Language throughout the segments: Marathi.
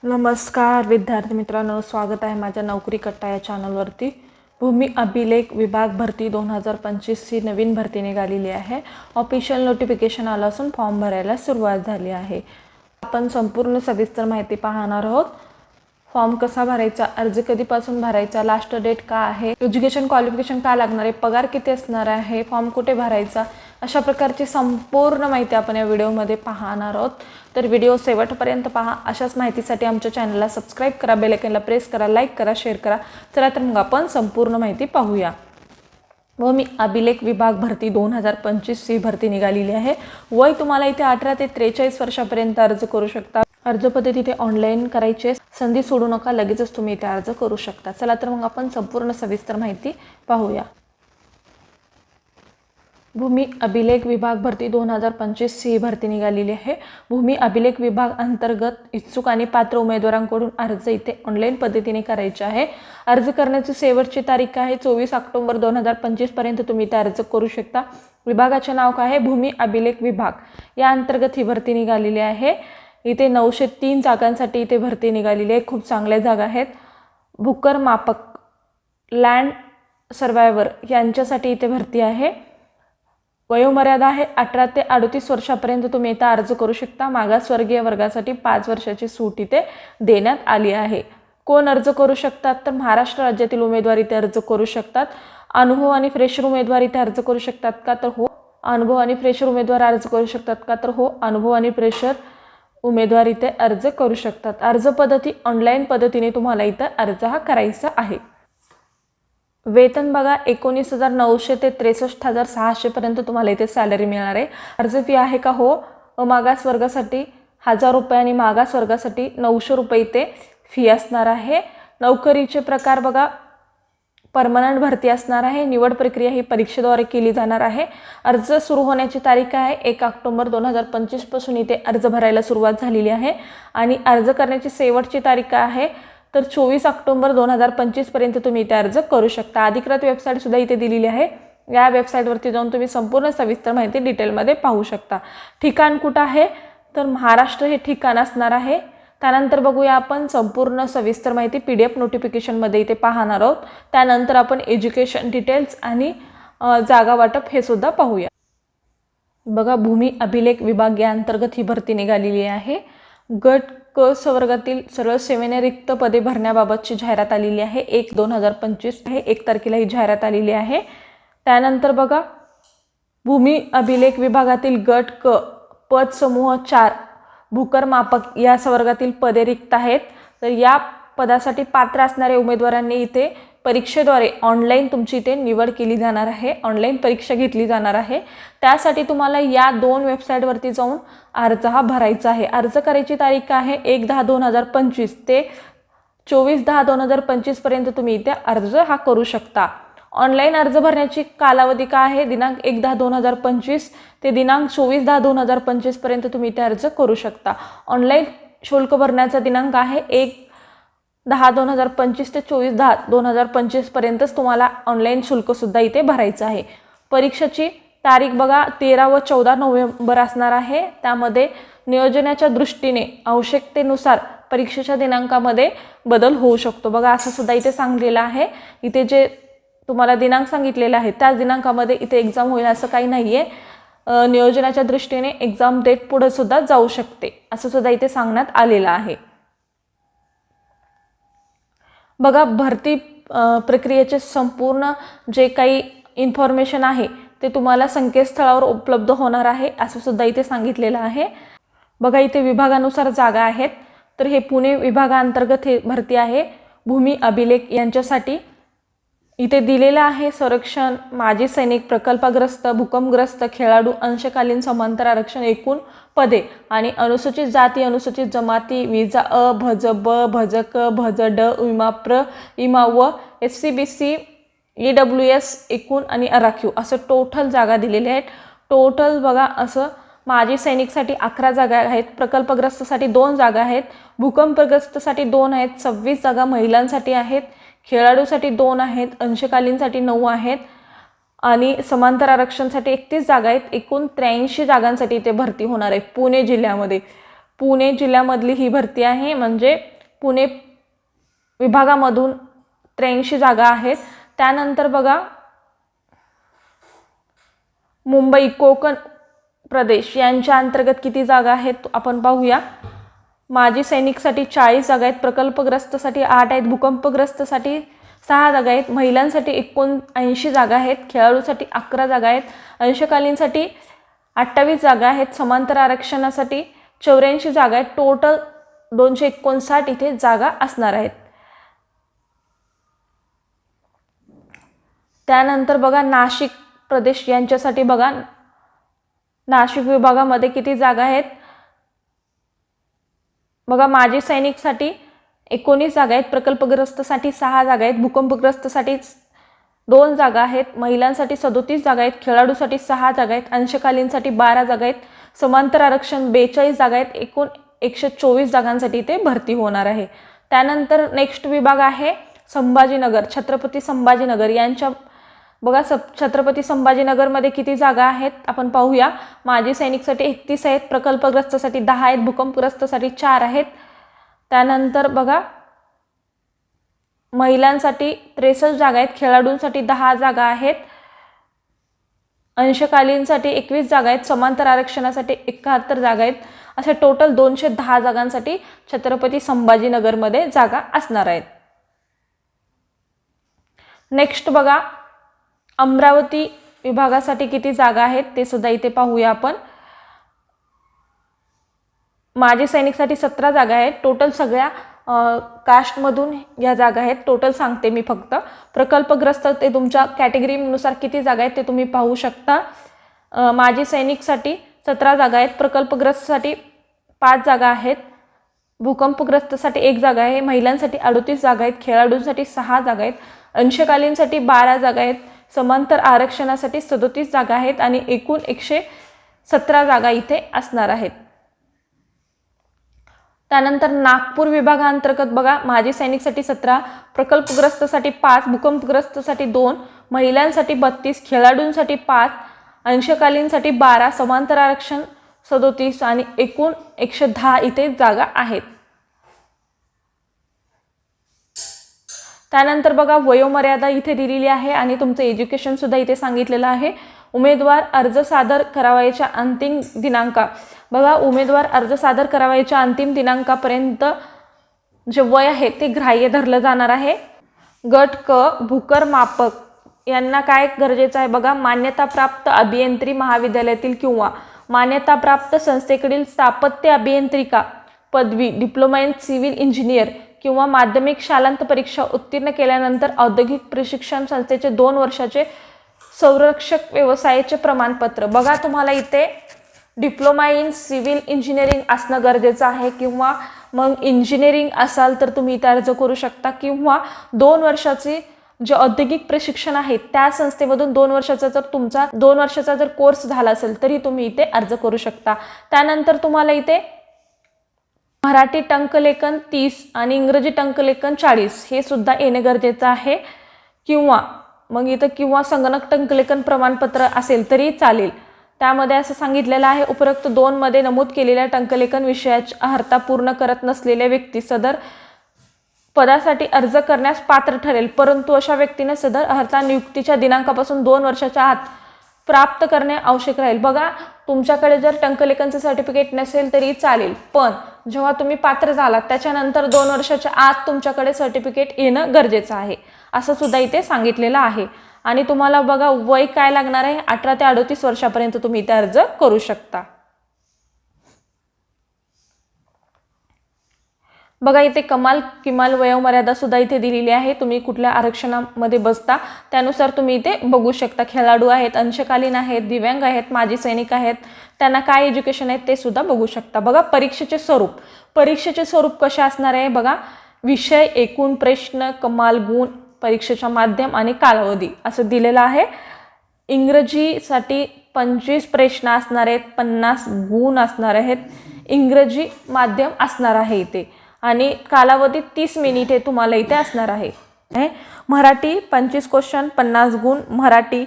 नमस्कार विद्यार्थी मित्रांनो, स्वागत आहे माझ्या नोकरी कट्टा या चॅनलवरती। भूमी अभिलेख विभाग भरती 2025 ची नवीन भरती निघालेली आहे। ऑफिशियल नोटिफिकेशन आलं असून फॉर्म भरायला सुरुवात झाली आहे। आपण संपूर्ण सविस्तर माहिती पाहणार आहोत। फॉर्म कसा भरायचा, अर्ज कधीपासून भरायचा, लास्ट डेट का आहे, एज्युकेशन क्वालिफिकेशन काय लागणार आहे, पगार किती असणार आहे, फॉर्म कुठे भरायचा, अशा प्रकारची संपूर्ण माहिती आपण या व्हिडिओमध्ये पाहणार आहोत। तर व्हिडिओ शेवटपर्यंत पहा। अशाच माहितीसाठी आमच्या चॅनलला सबस्क्राइब करा, बेल आयकॉनला प्रेस करा, लाईक करा, शेअर करा। चला तर मग आपण संपूर्ण माहिती पाहूया। भूमी अभिलेख विभाग भरती 2025 ची भरती निघालेली आहे। वय तुम्हाला इथे 18 ते 43 वर्षापर्यंत अर्ज करू शकता। अर्ज पद्धती इथे ऑनलाईन करायची, संधी सोडू नका, लगेचच तुम्ही इथे अर्ज करू शकता। चला तर मग आपण संपूर्ण सविस्तर माहिती पाहूया। भूमी अभिलेख विभाग भरती 2025 ची भरती निघालेली आहे। भूमी अभिलेख विभाग अंतर्गत इच्छुक आणि पात्र उमेदवारांकडून अर्ज इथे ऑनलाईन पद्धतीने करायचे आहे। अर्ज करण्याची शेवटची तारीख आहे 24 ऑक्टोबर 2025 पर्यंत तुम्ही इथे अर्ज करू शकता। विभागाचे नाव काय आहे, भूमी अभिलेख विभाग या अंतर्गत ही भरती निघालेली आहे। इथे 903 जागांसाठी इथे भरती निघालेली आहे। खूप चांगल्या जागा आहेत। भूकर मापक, लँड सर्वायवर यांच्यासाठी इथे भरती आहे। वयोमर्यादा आहे 18 ते 38 वर्षापर्यंत तुम्ही इथे अर्ज करू शकता। मागासवर्गीय वर्गासाठी 5 वर्षाची सूट इथे देण्यात आली आहे। कोण अर्ज करू शकतात, तर महाराष्ट्र राज्यातील उमेदवार इथे अर्ज करू शकतात। अनुभव आणि फ्रेशर उमेदवार इथे अर्ज करू शकतात का, तर हो। अनुभव आणि फ्रेशर उमेदवार अर्ज करू शकतात का, तर हो। अनुभव आणि फ्रेशर उमेदवार इथे अर्ज करू शकतात। अर्ज पद्धती ऑनलाईन पद्धतीने तुम्हाला इथे अर्ज हा करायचा आहे। वेतन बघा 19,900 ते 63,600 पर्यंत तुम्हाला इथे सॅलरी मिळणार आहे। अर्ज फी आहे का, हो। मागास वर्गासाठी 1000 रुपये आणि मागास वर्गासाठी 900 रुपये इथे फी असणार आहे। नोकरीचे प्रकार बघा, परमनंट भरती असणार आहे। निवड प्रक्रिया ही परीक्षेद्वारे केली जाणार आहे। अर्ज सुरू होण्याची तारीख आहे 1 ऑक्टोबर 2025 पासून इथे अर्ज भरायला सुरुवात झालेली आहे आणि अर्ज करण्याची शेवटची तारीख आहे तर 24 ऑक्टोबर 2025 पर्यंत तुम्ही इथे अर्ज करू शकता। अधिकृत वेबसाईट सुद्धा इथे दिलेली आहे। या वेबसाईटवरती जाऊन तुम्ही संपूर्ण सविस्तर माहिती डिटेलमध्ये पाहू शकता। ठिकाण कुठं आहे, तर महाराष्ट्र हे ठिकाण असणार आहे। त्यानंतर बघूया आपण संपूर्ण सविस्तर माहिती PDF नोटिफिकेशनमध्ये इथे पाहणार आहोत। त्यानंतर आपण एज्युकेशन डिटेल्स आणि जागा वाटप हे सुद्धा पाहूया। बघा, भूमी अभिलेख विभाग या अंतर्गत ही भरती निघालेली आहे। गट क वर्गातील सर्व सेवेने रिक्त पदे भरण्याबाबतची जाहिरात आलेली आहे। 1/2025 आहे, 1 तारखेला ही जाहिरात आलेली आहे। त्यानंतर बघा, भूमी अभिलेख विभागातील गट क पद समूह 4 भूकर मापक या वर्गातील पदे रिक्त आहेत। तर या पदासाठी पात्र असणाऱ्या उमेदवारांनी इथे परीक्षेद्वारे ऑनलाईन तुमची इथे निवड केली जाणार आहे। ऑनलाईन परीक्षा घेतली जाणार आहे। त्यासाठी तुम्हाला या 2 वेबसाईटवरती जाऊन अर्ज हा भरायचा आहे। अर्ज करायची तारीख आहे 1/10/2025 ते 24/10/2025 पर्यंत तुम्ही इथे अर्ज हा करू शकता। ऑनलाईन अर्ज भरण्याची कालावधी काय आहे, दिनांक 1/10/2025 ते दिनांक 24/10/2025 पर्यंत तुम्ही इथे अर्ज करू शकता। ऑनलाईन शुल्क भरण्याचा दिनांक आहे 1/10/2025 ते 24/10/2025 पर्यंतच तुम्हाला ऑनलाईन शुल्क सुद्धा इथे भरायचं आहे। परीक्षेची तारीख बघा 13 व 14 नोव्हेंबर असणार आहे। त्यामध्ये नियोजनाच्या दृष्टीने आवश्यकतेनुसार परीक्षेच्या दिनांकामध्ये बदल होऊ शकतो। बघा, असं सुद्धा इथे सांगितलेलं आहे। इथे जे तुम्हाला दिनांक सांगितलेला आहे त्याच दिनांकामध्ये इथे एक्झाम होईल असं काही नाही आहे। नियोजनाच्या दृष्टीने एक्झाम डेट पुढे सुद्धा जाऊ शकते असं सुद्धा इथे सांगण्यात आलेलं आहे। बघा, भरती प्रक्रियेचे संपूर्ण जे काही इन्फॉर्मेशन आहे ते तुम्हाला संकेतस्थळावर उपलब्ध होणार आहे असं सुद्धा इथे सांगितलेलं आहे। बघा, इथे विभागानुसार जागा आहेत। तर हे पुणे विभागांतर्गत हे भरती आहे भूमी अभिलेख यांच्यासाठी। इथे दिलेलं आहे संरक्षण, माजी सैनिक, प्रकल्पग्रस्त, भूकंपग्रस्त, खेळाडू, अंशकालीन, समांतर आरक्षण, एकूण पदे आणि अनुसूचित जाती, अनुसूचित जमाती, विजा अ, भज ब, भज क, भज ड, विमा प्र, विमा व, SC BC, EWS एकूण आणि आराखीव असं टोटल जागा दिलेल्या आहेत। टोटल बघा, असं माजी सैनिकसाठी 11 जागा आहेत, प्रकल्पग्रस्तसाठी 2 जागा आहेत, भूकंपग्रस्तसाठी 2 आहेत, 26 जागा महिलांसाठी आहेत, खेळाडूसाठी 2 आहेत, अंशकालीनसाठी 9 आहेत आणि समांतर आरक्षणसाठी 31 जागा आहेत। एकूण 83 जागांसाठी इथे भरती होणार आहे पुणे जिल्ह्यामध्ये। पुणे जिल्ह्यामधली ही भरती आहे, म्हणजे पुणे विभागामधून 83 जागा आहेत. त्यानंतर बघा मुंबई कोकण प्रदेश यांच्या अंतर्गत किती जागा आहेत आपण पाहूया. माजी सैनिकसाठी 40 जागा आहेत, प्रकल्पग्रस्तसाठी 8 आहेत, भूकंपग्रस्तसाठी 6 जागा आहेत, महिलांसाठी 79 जागा आहेत, खेळाडूसाठी 11 जागा आहेत, अंशकालीनसाठी 28 जागा आहेत, समांतर आरक्षणासाठी 84 जागा आहेत. टोटल 259 इथे जागा असणार आहेत. त्यानंतर बघा नाशिक प्रदेश यांच्यासाठी बघा नाशिक विभागामध्ये किती जागा आहेत बघा. माजी सैनिकसाठी 19 जागा आहेत, प्रकल्पग्रस्तसाठी 6 जागा आहेत, भूकंपग्रस्तसाठी 2 जागा आहेत, महिलांसाठी 37 जागा आहेत, खेळाडूसाठी 6 जागा आहेत, अंशकालीनसाठी 12 जागा आहेत, समांतर आरक्षण 42 जागा आहेत. एकूण 124 जागांसाठी ते भरती होणार आहे. त्यानंतर नेक्स्ट विभाग आहे संभाजीनगर, छत्रपती संभाजीनगर यांच्या बघा छत्रपती संभाजीनगरमध्ये किती जागा आहेत आपण पाहूया. माजी सैनिकसाठी 31 आहेत, प्रकल्पग्रस्तसाठी 10 आहेत, भूकंपग्रस्तसाठी 4 आहेत. त्यानंतर बघा महिलांसाठी 63 जागा आहेत, खेळाडूंसाठी 10 जागा आहेत, अंशकालीनसाठी 21 जागा आहेत, समांतर आरक्षणासाठी 71 जागा आहेत. असे टोटल 210 जागांसाठी छत्रपती संभाजीनगरमध्ये जागा असणार आहेत. नेक्स्ट बघा अमरावती विभागासाठी किती जागा आहेत ते सुद्धा इथे पाहूया आपण. माजी सैनिकसाठी 17 जागा आहेत. टोटल सगळ्या कास्टमधून या जागा आहेत. टोटल सांगते मी फक्त. प्रकल्पग्रस्त ते तुमच्या कॅटेगरीनुसार किती जागा आहेत ते तुम्ही पाहू शकता. माजी सैनिकसाठी 17 जागा आहेत, प्रकल्पग्रस्तसाठी 5 जागा आहेत, भूकंपग्रस्तसाठी 1 जागा आहे, महिलांसाठी 38 जागा आहेत, खेळाडूंसाठी 6 जागा आहेत, अंशकालीनसाठी 12 जागा आहेत, समांतर आरक्षणासाठी 37 जागा आहेत आणि एकूण 117 जागा इथे असणार आहेत. त्यानंतर नागपूर विभागांतर्गत बघा माजी सैनिकसाठी 17, प्रकल्पग्रस्तसाठी 5, भूकंपग्रस्तसाठी 2, महिलांसाठी 32, खेळाडूंसाठी 5, अंशकालीनसाठी 12, समांतर आरक्षण 37 आणि एकूण 110 इथे जागा आहेत. त्यानंतर बघा वयोमर्यादा इथे दिलेली आहे आणि तुमचं एज्युकेशन सुद्धा इथे सांगितलेलं आहे. उमेदवार अर्ज सादर करावयाच्या अंतिम दिनांक बघा उमेदवार अर्ज सादर करावयाच्या अंतिम दिनांकापर्यंत जे वय आहे ते ग्राह्य धरलं जाणार आहे. गट क भूकर मापक यांना काय गरजेचं आहे बघा, मान्यताप्राप्त अभियांत्रिकी महाविद्यालयातील किंवा मान्यताप्राप्त संस्थेकडील स्थापत्य अभियांत्रिका पदवी, डिप्लोमा इन सिव्हिल इंजिनियर किंवा माध्यमिक शालांत परीक्षा उत्तीर्ण केल्यानंतर औद्योगिक प्रशिक्षण संस्थेचे 2 वर्षाचे संरक्षक व्यवसायाचे प्रमाणपत्र. बघा तुम्हाला इथे डिप्लोमा इन सिव्हिल इंजिनिअरिंग असणं गरजेचं आहे किंवा मग इंजिनिअरिंग असाल तर तुम्ही इथे अर्ज करू शकता किंवा 2 वर्षाचे जे औद्योगिक प्रशिक्षण आहे त्या संस्थेमधून 2 वर्षाचा जर तुमचा 2 वर्षाचा जर कोर्स झाला असेल तरी तुम्ही इथे अर्ज करू शकता. त्यानंतर तुम्हाला इथे मराठी टंकलेखन 30 आणि इंग्रजी टंकलेखन 40 हे सुद्धा येणे गरजेचं आहे किंवा मग इथं किंवा संगणक टंकलेखन प्रमाणपत्र असेल तरी चालेल. त्यामध्ये असं सांगितलेलं आहे उपरोक्त 2 मध्ये नमूद केलेल्या टंकलेखन विषयाची अर्हता पूर्ण करत नसलेल्या व्यक्ती सदर पदासाठी अर्ज करण्यास पात्र ठरेल, परंतु अशा व्यक्तीने सदर अर्हता नियुक्तीच्या दिनांकापासून 2 वर्षाच्या आत प्राप्त करणे आवश्यक राहील. बघा तुमच्याकडे जर टंकलेखनचं सर्टिफिकेट नसेल तरी चालेल, पण जेव्हा तुम्ही पात्र झालात त्याच्यानंतर 2 वर्षाच्या आत तुमच्याकडे सर्टिफिकेट येणं गरजेचं आहे असं सुद्धा इथे सांगितलेलं आहे. आणि तुम्हाला बघा वय काय लागणार आहे, 18 ते 38 वर्षापर्यंत तुम्ही इथे अर्ज करू शकता. बघा इथे कमाल किमान वयोमर्यादा सुद्धा इथे दिलेली आहे. तुम्ही कुठल्या आरक्षणामध्ये बसता त्यानुसार तुम्ही इथे बघू शकता. खेळाडू आहेत, अंशकालीन आहेत, दिव्यांग आहेत, माजी सैनिक आहेत, त्यांना काय एज्युकेशन आहे ते सुद्धा बघू शकता. बघा परीक्षेचे स्वरूप कसे असणार आहे बघा, विषय, एकूण प्रश्न, कमाल गुण, परीक्षेचा माध्यम आणि कालावधी असं दिलेलं आहे. इंग्रजीसाठी 25 प्रश्न असणार आहेत, 50 गुण असणार आहेत, इंग्रजी माध्यम असणार आहे इथे आणि कालावधी 30 मिनिटे तुम्हाला इथे असणार आहे. मराठी 25 क्वेश्चन 50 गुण, मराठी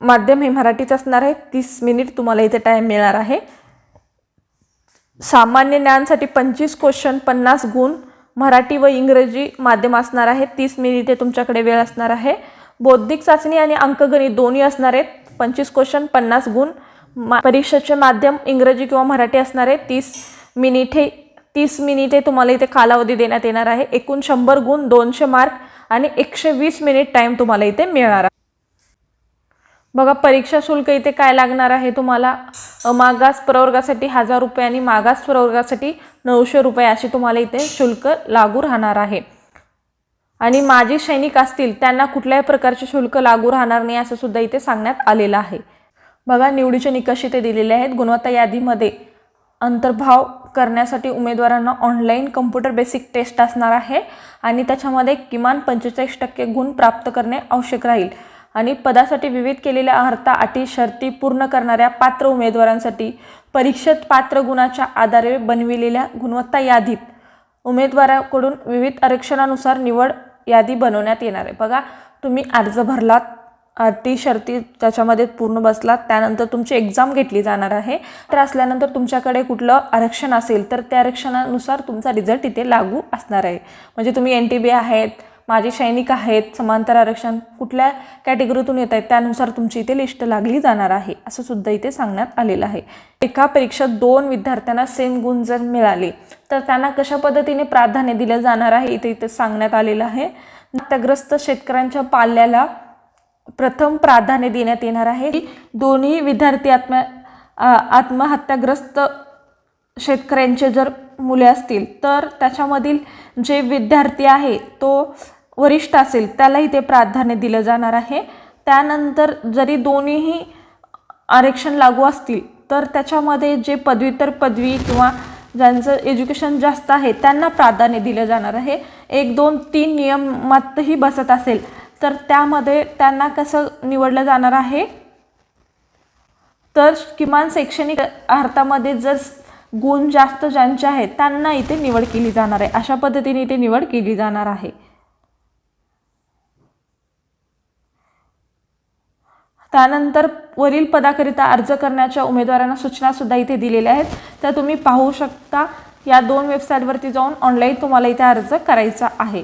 माध्यम हे मराठीच असणार आहे, 30 मिनिट तुम्हाला इथे टाइम मिळणार आहे. सामान्य ज्ञानसाठी 25 क्वेश्चन 50 गुण, मराठी व इंग्रजी माध्यम असणार आहे, 30 मिनिटे तुमच्याकडे वेळ असणार आहे. बौद्धिक चाचणी आणि अंकगणित दोन्ही असणार आहेत, 25 क्वेश्चन 50 गुण. परीक्षेचे माध्यम इंग्रजी किंवा मराठी असणार आहे. 30 मिनिटे तुम्हाला इथे कालावधी देण्यात येणार आहे. एकूण 100 गुण, 200 मार्क आणि 120 मिनिट टाईम तुम्हाला इथे मिळणार आहे. बघा परीक्षा शुल्क इथे काय लागणार आहे तुम्हाला. मागास प्रवर्गासाठी 1000 रुपये आणि मागास प्रवर्गासाठी 900 रुपये अशी तुम्हाला इथे शुल्क लागू राहणार आहे. आणि माजी सैनिक असतील त्यांना कुठल्याही प्रकारचे शुल्क लागू राहणार नाही असं सुद्धा इथे सांगण्यात आलेलं आहे. बघा निवडीचे निकष इथे दिलेले आहेत. गुणवत्ता यादीमध्ये अंतर्भाव करण्यासाठी उमेदवारांना ऑनलाईन कम्प्युटर बेसिक टेस्ट असणार आहे आणि त्याच्यामध्ये किमान 45% गुण प्राप्त करणे आवश्यक राहील. आणि पदासाठी विविध केलेल्या अर्हता अटी शर्ती पूर्ण करणाऱ्या पात्र उमेदवारांसाठी परीक्षेत पात्र गुणाच्या आधारे बनविलेल्या गुणवत्ता यादीत उमेदवाराकडून विविध आरक्षणानुसार निवड यादी बनवण्यात येणार आहे. बघा तुम्ही अर्ज भरलात, अटी शर्ती त्याच्यामध्ये पूर्ण बसलात, त्यानंतर तुमची एक्झाम घेतली जाणार आहे. तर असल्यानंतर तुमच्याकडे कुठलं आरक्षण असेल तर त्या आरक्षणानुसार तुमचा रिझल्ट इथे लागू असणार आहे. म्हणजे तुम्ही NTB आहेत, माजी सैनिक आहेत, समांतर आरक्षण कुठल्या कॅटेगरीतून येत आहेत त्यानुसार तुमची इथे लिस्ट लागली जाणार आहे असं सुद्धा इथे सांगण्यात आलेलं आहे. एका परीक्षेत 2 विद्यार्थ्यांना सेम गुण जर मिळाले तर त्यांना कशा पद्धतीने प्राधान्य दिले जाणार आहे इथे सांगण्यात आलेलं आहे. आत्महत्याग्रस्त शेतकऱ्यांच्या पाल्याला प्रथम प्राधान्य देण्यात येणार आहे. दोन्ही विद्यार्थी आत्महत्याग्रस्त शेतकऱ्यांचे जर मुले असतील तर त्याच्यामधील जे विद्यार्थी आहे तो वरिष्ठ असेल त्यालाही ते प्राधान्य दिलं जाणार आहे. त्यानंतर जरी दोन्हीही आरक्षण लागू असतील तर त्याच्यामध्ये जे पदव्युत्तर पदवी किंवा ज्यांचं एज्युकेशन जास्त आहे त्यांना प्राधान्य दिलं जाणार आहे. 1, 2, 3 नियमातही बसत असेल तर त्यामध्ये त्यांना कसं निवडलं जाणार आहे तर किमान शैक्षणिक अर्थामध्ये जर गुण जास्त ज्यांचे आहेत त्यांना इथे निवड केली जाणार आहे. अशा पद्धतीने इथे निवड केली जाणार आहे. त्यानंतर वरील पदाकरिता अर्ज करण्याच्या उमेदवारांना सूचना सुद्धा इथे दिलेल्या आहेत. त्या तुम्ही पाहू शकता. या 2 वेबसाईटवरती जाऊन ऑनलाईन तुम्हाला इथे अर्ज करायचा आहे.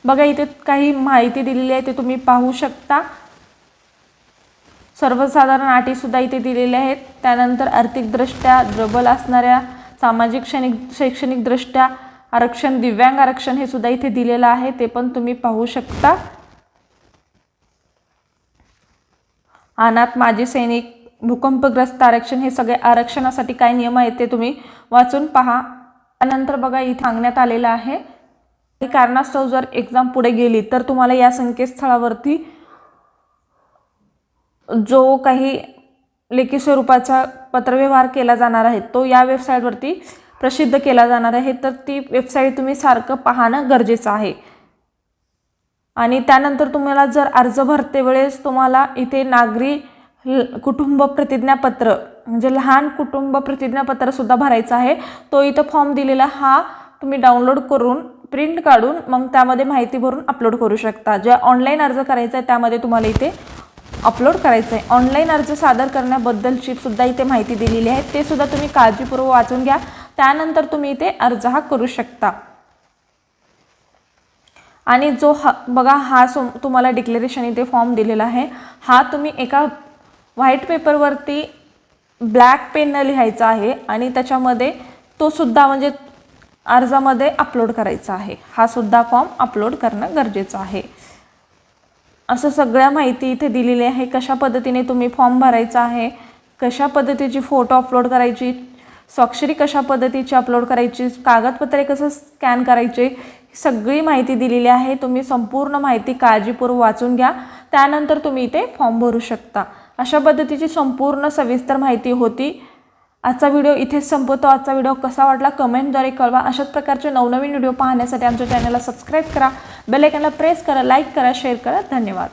बघा इथे काही माहिती दिलेली आहे ते तुम्ही पाहू शकता. सर्वसाधारण अटी सुद्धा इथे दिलेल्या आहेत. त्यानंतर आर्थिकदृष्ट्या प्रबल असणाऱ्या, सामाजिक शैक्षणिक दृष्ट्या आरक्षण, दिव्यांग आरक्षण हे सुद्धा इथे दिलेलं आहे ते पण तुम्ही पाहू शकता. अनाथ, माजी सैनिक, भूकंपग्रस्त आरक्षण हे सगळे आरक्षणासाठी काय नियम आहेत ते तुम्ही वाचून पहा. त्यानंतर बघा इथे सांगण्यात आलेलं आहे कारणास्तव जर एक्झाम पुढे गेली तर तुम्हाला या संकेतस्थळावरती जो काही लेखी स्वरूपाचा पत्रव्यवहार केला जाणार आहे तो या वेबसाईटवरती प्रसिद्ध केला जाणार आहे. तर ती वेबसाईट तुम्ही सारखं पाहणं गरजेचं आहे. आणि त्यानंतर तुम्हाला जर अर्ज भरते वेळेस तुम्हाला इथे नागरी कुटुंब प्रतिज्ञापत्र म्हणजे लहान कुटुंब प्रतिज्ञापत्र सुद्धा भरायचं आहे. तो इथं फॉर्म दिलेला हा तुम्ही डाउनलोड करून प्रिंट काढून मग त्यामध्ये माहिती भरून अपलोड करू शकता. जे ऑनलाईन अर्ज करायचा आहे त्यामध्ये तुम्हाला इथे अपलोड करायचं आहे. ऑनलाईन अर्ज सादर करण्याबद्दलची सुद्धा इथे माहिती दिलेली आहे ते सुद्धा तुम्ही काळजीपूर्वक वाचून घ्या. त्यानंतर तुम्ही इथे अर्ज हा करू शकता. आणि जो बघा हा तुम्हाला डिक्लेरेशन इथे फॉर्म दिलेला आहे हा तुम्ही एका व्हाईट पेपरवरती ब्लॅक पेनने लिहायचा आहे आणि त्याच्यामध्ये तो सुद्धा म्हणजे अर्जामध्ये अपलोड करायचा आहे. हा सुद्धा फॉर्म अपलोड करणं गरजेचं आहे. असं सगळ्या माहिती इथे दिलेली आहे. कशा पद्धतीने तुम्ही फॉर्म भरायचा आहे, कशा पद्धतीची फोटो अपलोड करायची, स्वाक्षरी कशा पद्धतीची अपलोड करायची, कागदपत्रे कसं स्कॅन करायचे, सगळी माहिती दिलेली आहे. तुम्ही संपूर्ण माहिती काळजीपूर्वक वाचून घ्या. त्यानंतर तुम्ही इथे फॉर्म भरू शकता. अशा पद्धतीची संपूर्ण सविस्तर माहिती होती. आजचा व्हिडिओ इथेच संपवतो. आजचा व्हिडिओ कसा वाटला कमेंटद्वारे कळवा. अशाच प्रकारचे नवनवीन व्हिडिओ पाहण्यासाठी आमच्या चॅनलला सबस्क्राईब करा, बेल आयकॉनला प्रेस करा, लाईक करा, शेअर करा. धन्यवाद.